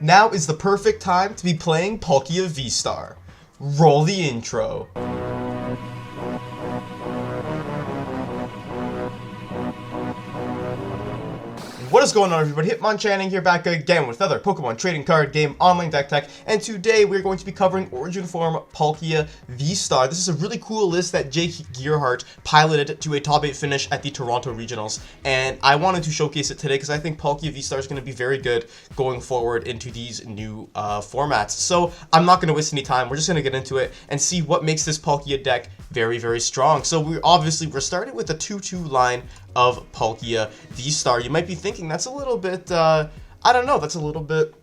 Now is the perfect time to be playing Palkia VSTAR. Roll the intro. What is going on, everybody? Hitmonchanning here, back again with another Pokemon trading card game online deck tech, and today we're going to be covering Origin Form Palkia VSTAR. This is a really cool list that Jake Gearhart piloted to a top 8 finish at the Toronto Regionals, and I wanted to showcase it today because I think Palkia VSTAR is going to be very good going forward into these new formats. So I'm not going to waste any time. We're just going to get into it and see what makes this Palkia deck very, very strong. So we're starting with a 2-2 line of Palkia VSTAR. You might be thinking that's a little bit, I don't know, that's a little bit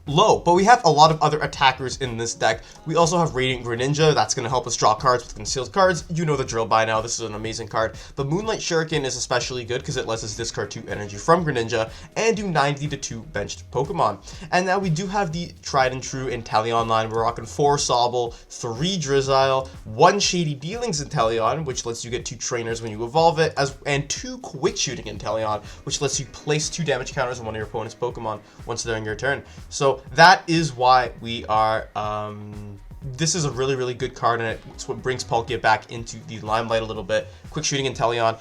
low, but we have a lot of other attackers in this deck. We also have Radiant Greninja. That's going to help us draw cards with concealed cards. You know the drill by now. This is an amazing card. The Moonlight Shuriken is especially good because it lets us discard 2 energy from Greninja and do 90 to 2 benched Pokemon. And now we do have the tried and true Inteleon line. We're rocking 4 Sobble, 3 Drizzile, 1 Shady Dealings Inteleon, which lets you get 2 trainers when you evolve it, and 2 Quick Shooting Inteleon, which lets you place 2 damage counters on one of your opponent's Pokemon once they're in your turn. So that is why we are, this is a really, really good card, and it's what brings Palkia back into the limelight a little bit. Quick Shooting Inteleon,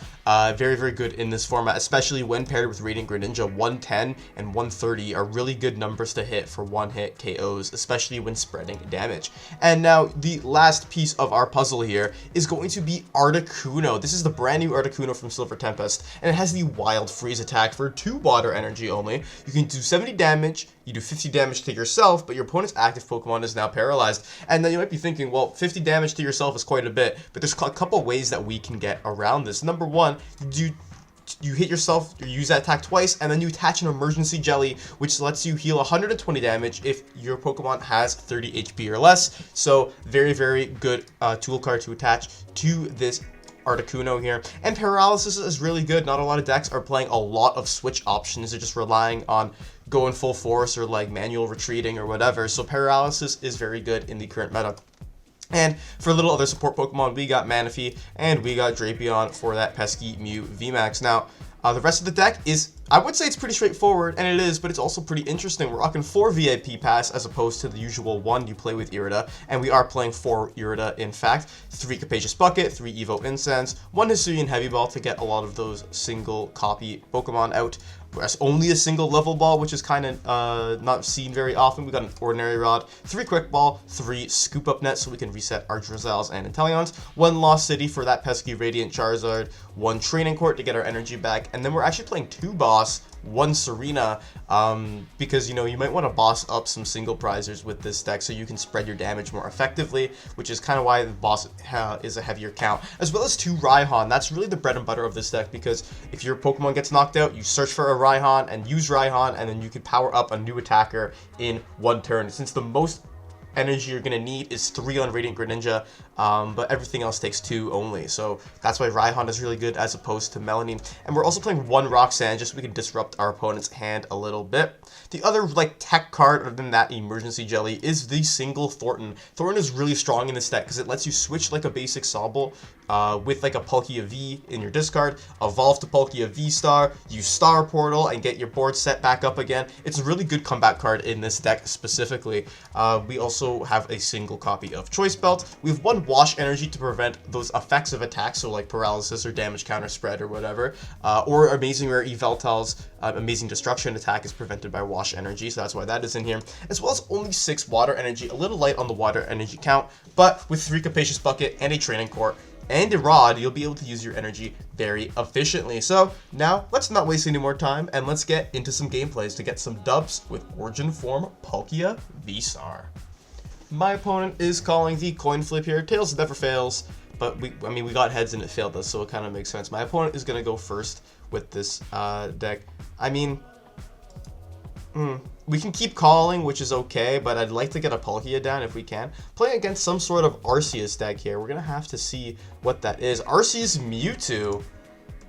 very, very good in this format, especially when paired with Radiant Greninja. 110 and 130 are really good numbers to hit for one-hit KOs, especially when spreading damage. And now the last piece of our puzzle here is going to be Articuno. This is the brand new Articuno from Silver Tempest, and it has the Wild Freeze attack for 2 water energy only. You can do 70 damage, you do 50 damage to yourself, but your opponent's active Pokemon is now paralyzed. And then you might be thinking, well, 50 damage to yourself is quite a bit, but there's a couple ways that we can get around this. Number one, you hit yourself, you use that attack twice, and then you attach an emergency jelly, which lets you heal 120 damage if your Pokemon has 30 HP or less. So very, very good tool card to attach to this Articuno here. And Paralysis is really good. Not a lot of decks are playing a lot of switch options. They're just relying on going full force or like manual retreating or whatever. So Paralysis is very good in the current meta. And for little other support Pokemon, we got Manaphy and we got Drapion for that pesky Mew VMAX. Now, the rest of the deck is, I would say it's pretty straightforward, and it is, but it's also pretty interesting. We're rocking 4 VIP Pass as opposed to the usual 1 you play with Irida, and we are playing 4 Irida, in fact. 3 Capacious Bucket, 3 Evo Incense, 1 Hisuian Heavy Ball to get a lot of those single copy Pokemon out. That's only a single level ball, which is kind of not seen very often. We got an Ordinary Rod, 3 Quick Ball, 3 Scoop Up Net so we can reset our Drizziles and Inteleons, 1 Lost City for that pesky Radiant Charizard, 1 Training Court to get our energy back, and then we're actually playing 2 Boss, 1 Serena, because, you know, you might want to boss up some single prizers with this deck so you can spread your damage more effectively, which is kind of why the boss is a heavier count, as well as 2 Raihan. That's really the bread and butter of this deck, because if your Pokemon gets knocked out, you search for a Raihan and use Raihan, and then you can power up a new attacker in 1 turn. Since the most energy you're going to need is 3 on Radiant Greninja, but everything else takes 2 only, so that's why Raihan is really good as opposed to Melanine. And we're also playing 1 Roxanne just so we can disrupt our opponent's hand a little bit. The other like tech card other than that emergency jelly is the single Thorton. Thorton is really strong in this deck because it lets you switch like a basic Sobble with like a Palkia V in your discard, evolve to Palkia VSTAR, use Star Portal, and get your board set back up again. It's a really good comeback card in this deck specifically. We also have a single copy of Choice Belt. We have 1 Wash Energy to prevent those effects of attacks, so like Paralysis or Damage Counter Spread or whatever. Or Amazing Rare Yveltal's Amazing Destruction attack is prevented by Wash Energy, so that's why that is in here. As well as only 6 Water Energy, a little light on the Water Energy count, but with 3 Capacious Bucket and a Training Court and a Rod, you'll be able to use your energy very efficiently. So now, let's not waste any more time, and let's get into some gameplays to get some dubs with Origin Form Palkia VSTAR. My opponent is calling the coin flip here. Tails never fails, but we got heads and it failed us, so it kind of makes sense. My opponent is going to go first with this deck. I mean, we can keep calling, which is okay, but I'd like to get a Palkia down if we can. Playing against some sort of Arceus deck here. We're going to have to see what that is. Arceus Mewtwo.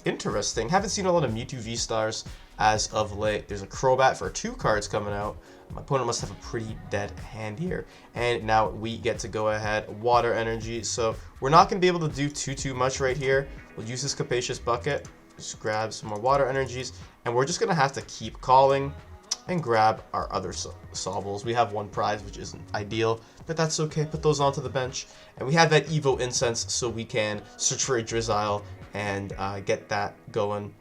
Interesting. Haven't seen a lot of Mewtwo V-Stars as of late. There's a Crobat for 2 cards coming out. My opponent must have a pretty dead hand here. And now we get to go ahead, Water Energy. So we're not going to be able to do too much right here. We'll use this Capacious Bucket. Just grab some more Water Energies. And we're just going to have to keep calling. and grab our other Sobbles. We have one prize, which isn't ideal, but that's okay. Put those onto the bench. And we have that Evo Incense, so we can search for a Drizzile and get that going.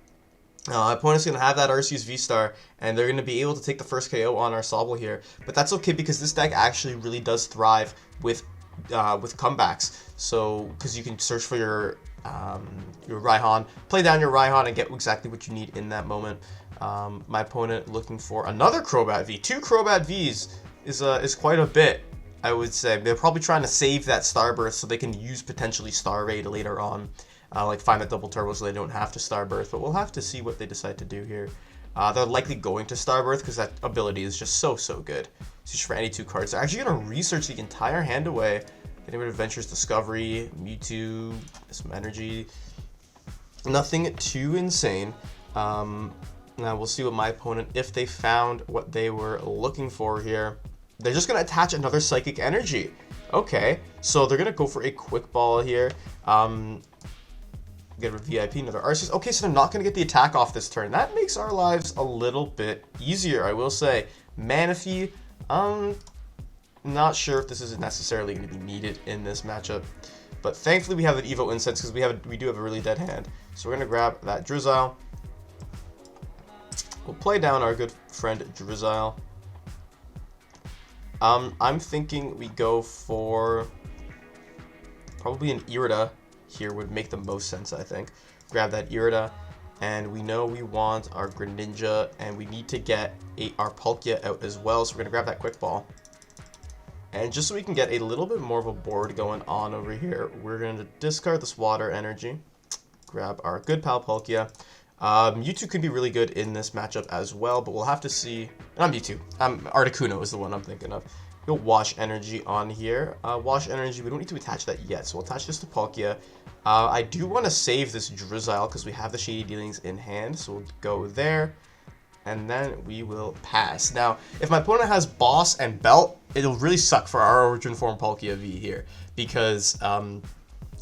Our opponent's going to have that Arceus V-STAR, and they're going to be able to take the first KO on our Sobble here. But that's okay, because this deck actually really does thrive with comebacks. So, because you can search for your Raihan, play down your Raihan, and get exactly what you need in that moment. My opponent looking for another Crobat V. 2 Crobat Vs is quite a bit, I would say. They're probably trying to save that Star Burst so they can use potentially Star Raid later on. Like find that double turbo so they don't have to Star Birth, but we'll have to see what they decide to do here. They're likely going to Star Birth because that ability is just so good. Search for any 2 cards. They're actually going to research the entire hand away. Getting rid of Adventurous Discovery, Mewtwo, some energy. Nothing too insane. Now we'll see what my opponent, if they found what they were looking for here. They're just going to attach another Psychic Energy. Okay, so they're going to go for a Quick Ball here. Get a VIP, another Arceus. Okay, so they're not going to get the attack off this turn. That makes our lives a little bit easier, I will say. Manaphy, not sure if this is necessarily going to be needed in this matchup. But thankfully we have an Evo Incense because we do have a really dead hand. So we're going to grab that Drizzile. We'll play down our good friend Drizzile. I'm thinking we go for probably an Irida. Here would make the most sense, I think. Grab that Irida, and we know we want our Greninja, and we need to get our Palkia out as well, so we're going to grab that Quick Ball. And just so we can get a little bit more of a board going on over here, we're going to discard this Water Energy, grab our good pal Palkia. Mewtwo could be really good in this matchup as well, but we'll have to see. Not Mewtwo, Articuno is the one I'm thinking of. We'll Wash Energy on here. Wash Energy, we don't need to attach that yet, so we'll attach this to Palkia. I do want to save this Drizzile because we have the Shady Dealings in hand, so we'll go there, and then we will pass. Now, if my opponent has Boss and Belt, it'll really suck for our Origin Form Palkia V here, because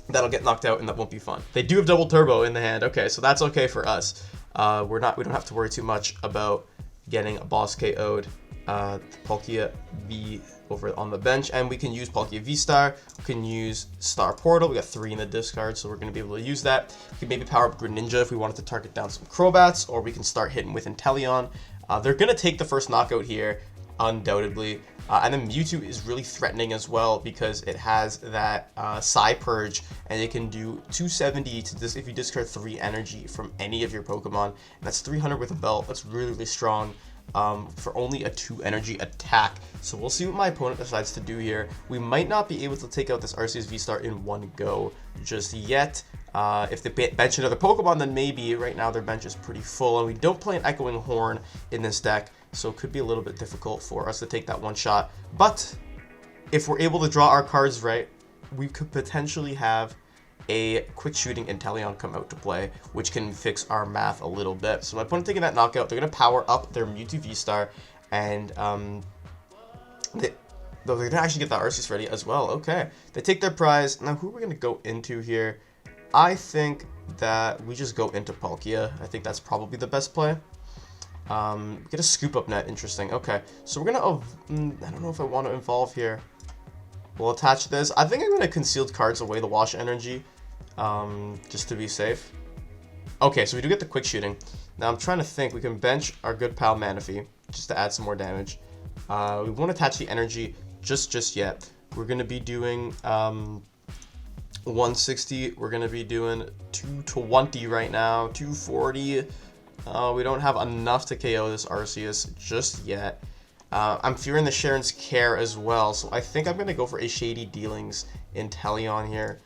that'll get knocked out and that won't be fun. They do have Double Turbo in the hand, okay, so that's okay for us. We don't have to worry too much about getting a Boss KO'd. Palkia V over on the bench, and we can use Palkia V-STAR, we can use Star Portal, we got 3 in the discard, so we're going to be able to use that. We can maybe power up Greninja if we wanted to target down some Crobats, or we can start hitting with Inteleon. They're going to take the first knockout here, undoubtedly, and then Mewtwo is really threatening as well because it has that Psy Purge, and it can do 270 to this if you discard 3 energy from any of your Pokemon, and that's 300 with a Belt. That's really strong. For only a 2 energy attack. So we'll see what my opponent decides to do here. We might not be able to take out this Arceus V-STAR in one go just yet. If they bench another Pokemon, then maybe. Right now their bench is pretty full, and we don't play an Echoing Horn in this deck, so it could be a little bit difficult for us to take that one shot. But if we're able to draw our cards right, we could potentially have a quick shooting Inteleon come out to play, which can fix our math a little bit. So my opponent taking that knockout, they're going to power up their Mewtwo V-STAR, and they're going to actually get that Arceus ready as well. Okay, they take their prize. Now who are we going to go into here? I think that we just go into Palkia. I think that's probably the best play. Get a Scoop Up Net, interesting. Okay, so we're going to, I don't know if I want to evolve here. We'll attach this. I think I'm going to Concealed Cards away the Wash Energy. Just to be safe. Okay, so we do get the quick shooting. Now I'm trying to think. We can bench our good pal Manaphy just to add some more damage. We won't attach the energy just yet. We're going to be doing 160. We're going to be doing 220 right now. 240. We don't have enough to KO this Arceus just yet. I'm fearing the Sharon's Care as well, so I think I'm going to go for a Shady Dealings Inteleon here.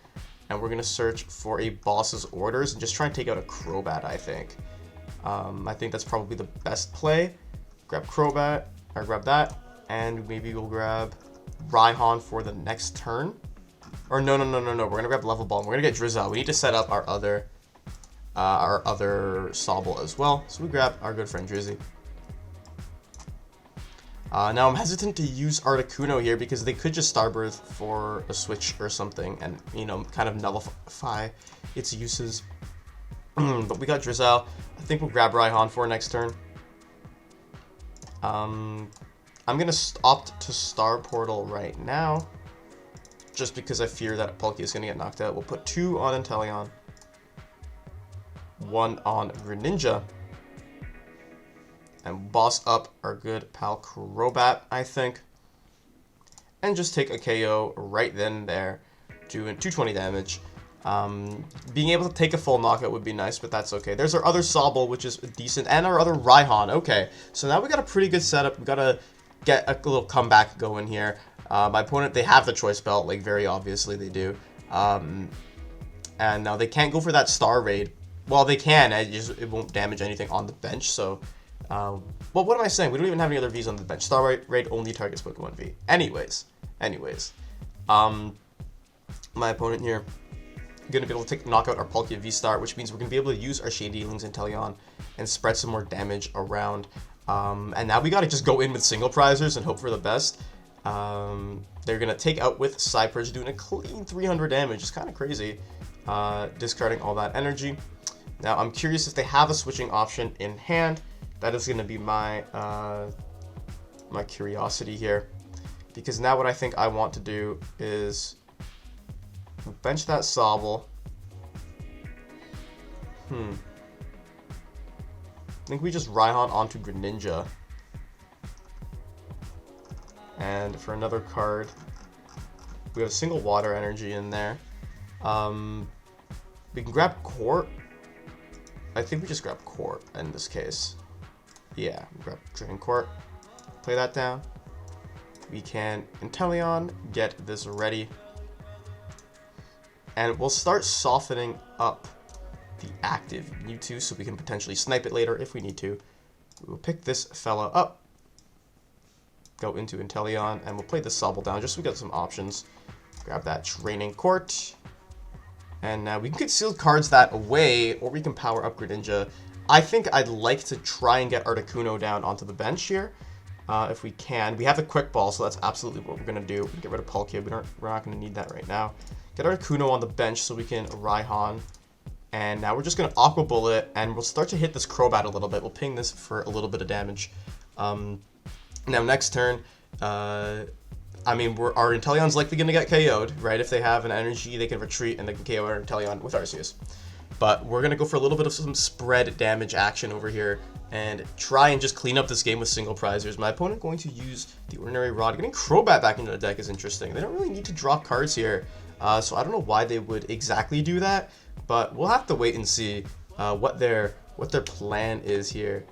And we're going to search for a Boss's Orders and just try and take out a Crobat, I think. I think that's probably the best play. Grab Crobat, or grab that, and maybe we'll grab Raihan for the next turn. Or no. We're going to grab Level Ball, and we're going to get Drizzile. We need to set up our other Sobble as well. So we grab our good friend Drizzy. Now I'm hesitant to use Articuno here because they could just Starbirth for a switch or something and, you know, kind of nullify its uses. But we got Drizzile. I think we'll grab Raihan for next turn. I'm going to opt to Star Portal right now, just because I fear that Palkia is going to get knocked out. We'll put 2 on Inteleon, 1 on Greninja, and boss up our good pal Crobat, I think, and just take a KO right then and there, doing 220 damage. Being able to take a full knockout would be nice, but that's okay. There's our other Sobble, which is decent, and our other Raihan. Okay, so now we got a pretty good setup. We got to get a little comeback going here. My opponent, they have the Choice Belt, like very obviously they do. And now they can't go for that Star Raid. Well, they can, it won't damage anything on the bench, so... well, what am I saying? We don't even have any other Vs on the bench. Star Raid only targets Pokemon V. Anyways. My opponent here going to be able to knock out our Palkia VSTAR, which means we're going to be able to use our Shady Dealings Inteleon and spread some more damage around. And now we got to just go in with single prizers and hope for the best. They're going to take out with Cypurge, doing a clean 300 damage. It's kind of crazy, discarding all that energy. Now, I'm curious if they have a switching option in hand. That is going to be my my curiosity here. Because now what I think I want to do is bench that Sobble. I think we just Raihan onto Greninja. And for another card, we have a single water energy in there. We can grab Court. I think we just grab Court in this case. Yeah, grab Drain Court. Play that down. We can Inteleon, get this ready. And we'll start softening up the active Mewtwo so we can potentially snipe it later if we need to. We'll pick this fella up, go into Inteleon, and we'll play the Sobble down just so we got some options. Grab that Training Court. And now we can conceal cards that away, or we can power up Greninja. I think I'd like to try and get Articuno down onto the bench here. If we can. We have a Quick Ball, so that's absolutely what we're going to do. Get rid of Palkia. We're not going to need that right now. Get Articuno on the bench so we can Raihan. And now we're just going to Aqua Bullet, and we'll start to hit this Crobat a little bit. We'll ping this for a little bit of damage. Now, next turn, our Inteleon's likely going to get KO'd, right? If they have an energy, they can retreat, and they can KO our Inteleon with Arceus. But we're going to go for a little bit of some spread damage action over here and try and just clean up this game with single prizers. My opponent going to use the Ordinary Rod. Getting Crobat back into the deck is interesting. They don't really need to drop cards here, so I don't know why they would exactly do that, but we'll have to wait and see what their plan is here.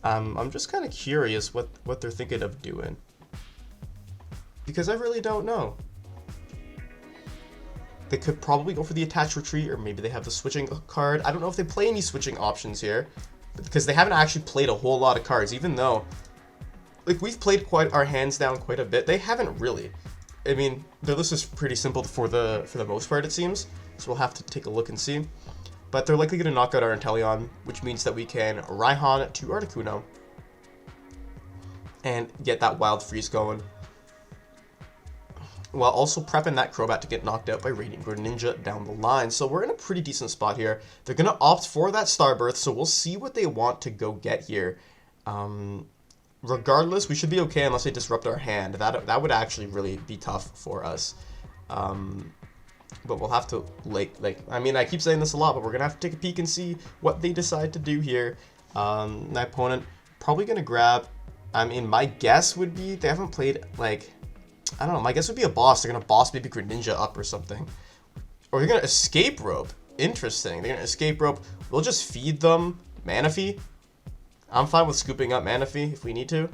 I'm just kind of curious what they're thinking of doing, because I really don't know. They could probably go for the Attach Retreat, or maybe they have the switching card. I don't know if they play any switching options here, because they haven't actually played a whole lot of cards, even though, like, we've played our hands down quite a bit. They haven't really. I mean, their list is pretty simple for the most part, it seems. So we'll have to take a look and see. But they're likely going to knock out our Inteleon, which means that we can Raihan to Articuno and get that Wild Freeze going, while also prepping that Crobat to get knocked out by Radiant Greninja down the line. So we're in a pretty decent spot here. They're going to opt for that Starbirth, so we'll see what they want to go get here. Regardless, we should be okay unless they disrupt our hand. That would actually really be tough for us. But we'll have to, I mean, I keep saying this a lot, but we're going to have to take a peek and see what they decide to do here. My opponent probably going to grab, I mean, my guess would be, they haven't played, like, I don't know, my guess would be a boss. They're going to boss maybe Greninja up or something. Or they're going to escape rope. Interesting. They're going to escape rope. We'll just feed them Manaphy. I'm fine with scooping up Manaphy if we need to.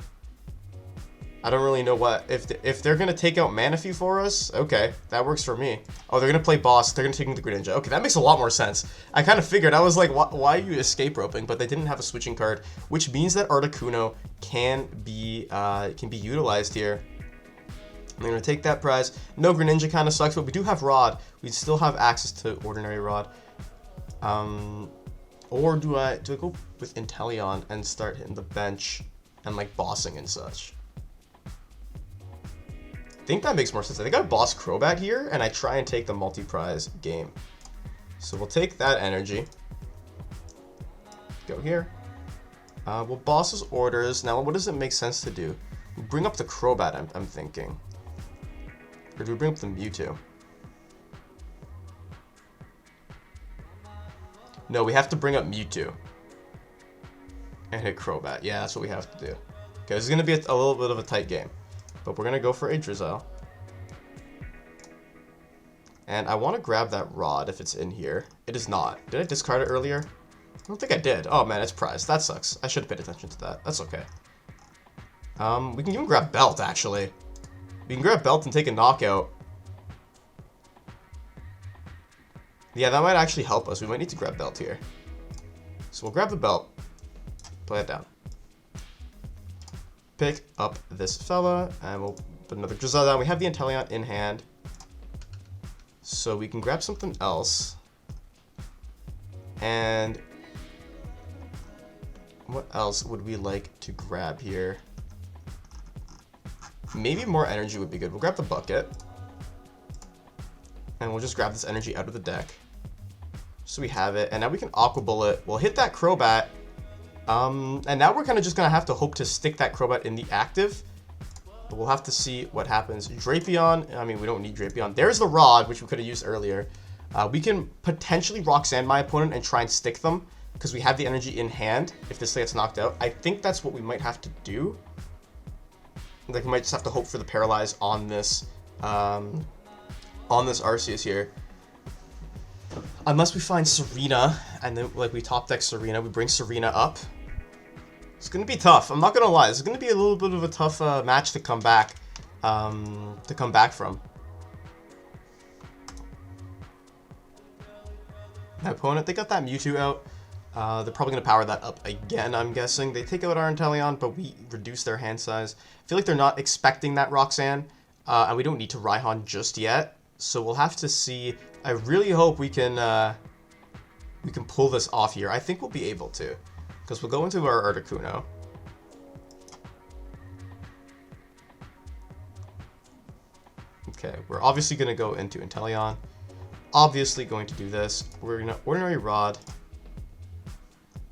I don't really know what, if they're going to take out Manaphy for us, okay, that works for me. Oh, they're going to play boss. They're going to take the Greninja. Okay, that makes a lot more sense. I kind of figured. I was like, why are you escape roping? But they didn't have a switching card, which means that Articuno can be utilized here. I'm going to take that prize. No, Greninja kind of sucks, but we do have Rod. We still have access to Ordinary Rod. Or do I go with Inteleon and start hitting the bench and, like, bossing and such? I think that makes more sense. I think I boss Crobat here, and I try and take the multi-prize game. So we'll take that energy. Go here. Well, boss's orders. Now, what does it make sense to do? Bring up the Crobat, I'm thinking. Or do we bring up the Mewtwo? No, we have to bring up Mewtwo. And hit Crobat. Yeah, that's what we have to do. Okay, this is going to be a little bit of a tight game. But we're going to go for a Drizzile. And I want to grab that Rod if it's in here. It is not. Did I discard it earlier? I don't think I did. Oh man, it's prized. That sucks. I should have paid attention to that. That's okay. We can even grab Belt, actually. We can grab Belt and take a knockout. Yeah, that might actually help us. We might need to grab Belt here. So we'll grab the Belt. Play it down. Pick up this fella, and we'll put another Drizzile down. We have the Inteleon in hand. So we can grab something else. And what else would we like to grab here? Maybe more energy would be good. We'll grab the bucket. And we'll just grab this energy out of the deck. So we have it. And now we can Aqua Bullet. We'll hit that Crobat. And now we're kind of just going to have to hope to stick that Crobat in the active. But we'll have to see what happens. Drapion. I mean, we don't need Drapion. There's the Rod, which we could have used earlier. We can potentially Rock Sand my opponent and try and stick them. Because we have the energy in hand if this gets knocked out. I think that's what we might have to do. Like, we might just have to hope for the Paralyze on this Arceus here. Unless we find Serena, and then, like, we top deck Serena, we bring Serena up. It's going to be tough. I'm not going to lie. This is going to be a little bit of a tough match to come back from. My opponent, they got that Mewtwo out. They're probably going to power that up again, I'm guessing. They take out our Inteleon, but we reduce their hand size. I feel like they're not expecting that Roxanne, and we don't need to Raihan just yet. So we'll have to see. I really hope we can pull this off here. I think we'll be able to, because we'll go into our Articuno. Okay, we're obviously going to go into Inteleon. Obviously going to do this. We're going to Ordinary Rod.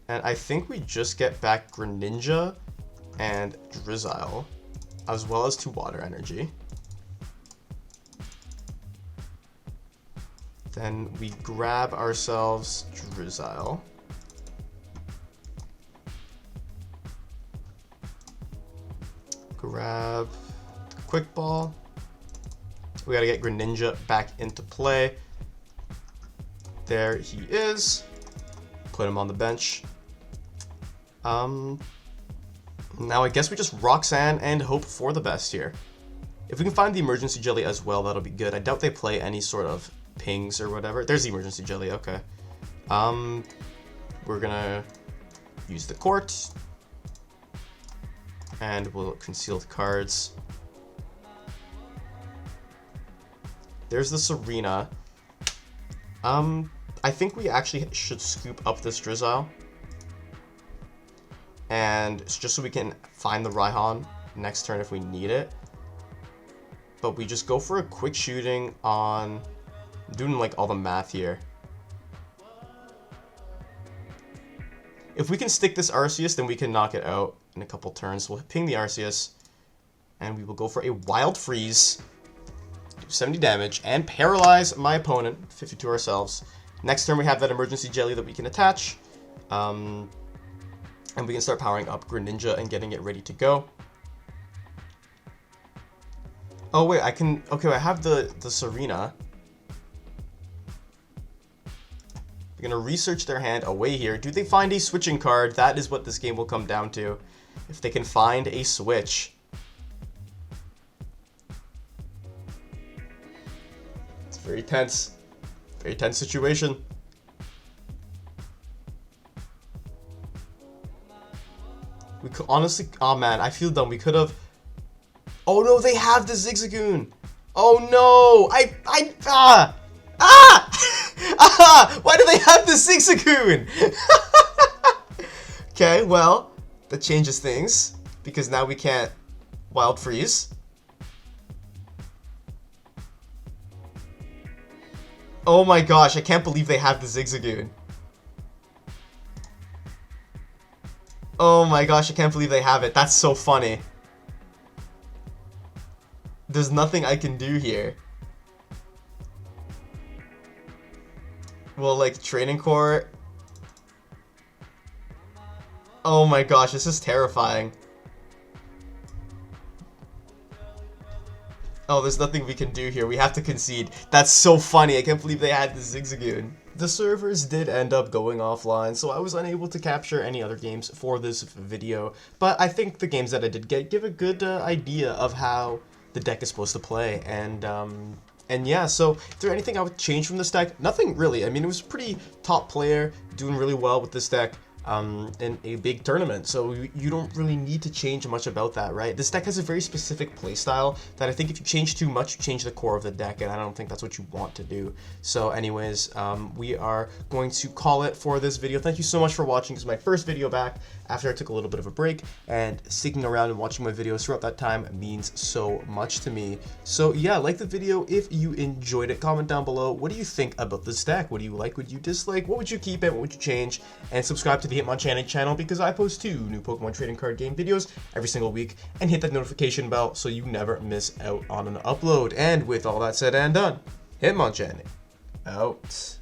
And I think we just get back Greninja and Drizzile, as well as 2 Water Energy. Then we grab ourselves Drizzile. Grab Quick Ball. We gotta get Greninja back into play. There he is. Put him on the bench. Now I guess we just Roxanne and hope for the best here. If we can find the Emergency Jelly as well, that'll be good. I doubt they play any sort of pings or whatever. There's the Emergency Jelly, okay. We're gonna use the Court. And we'll conceal the cards. There's the Serena. I think we actually should scoop up this Drizzile. And it's just so we can find the Raihan next turn if we need it. But we just go for a quick shooting on... I'm doing like all the math here. If we can stick this Arceus, then we can knock it out in a couple turns. We'll ping the Arceus. And we will go for a Wild Freeze. Do 70 damage and paralyze my opponent. 52 ourselves. Next turn we have that Emergency Jelly that we can attach. And we can start powering up Greninja and getting it ready to go. Oh wait, I can... Okay, I have the Serena. We're gonna research their hand away here. Do they find a switching card? That is what this game will come down to. If they can find a switch. It's very tense. Very tense situation. We could honestly... Oh man, I feel dumb. We could have... Oh no, they have the Zigzagoon! Oh no! Why do they have the Zigzagoon? Okay, well, that changes things. Because now we can't Wild Freeze. Oh my gosh, I can't believe they have the Zigzagoon. Oh my gosh, I can't believe they have it. That's so funny. There's nothing I can do here. Well, like, training core. Oh my gosh, this is terrifying. Oh, there's nothing we can do here. We have to concede. That's so funny. I can't believe they had the Zigzagoon. The servers did end up going offline, so I was unable to capture any other games for this video. But I think the games that I did get give a good idea of how the deck is supposed to play. And yeah, so is there anything I would change from this deck? Nothing really. I mean, it was pretty top player, doing really well with this deck. In a big tournament, so you don't really need to change much about that, right? This deck has a very specific playstyle that I think if you change too much, you change the core of the deck, and I don't think that's what you want to do. So anyways, we are going to call it for this video. Thank you so much for watching. This is my first video back after I took a little bit of a break, and sticking around and watching my videos throughout that time means so much to me. So yeah, like the video if you enjoyed it. Comment down below, what do you think about this deck? What do you like? Would you dislike? What would you keep it? What would you change? And subscribe to the Hitmonchanting channel because I post 2 new Pokemon trading card game videos every single week, and hit that notification bell so you never miss out on an upload. And with all that said and done, Hitmonchanting out.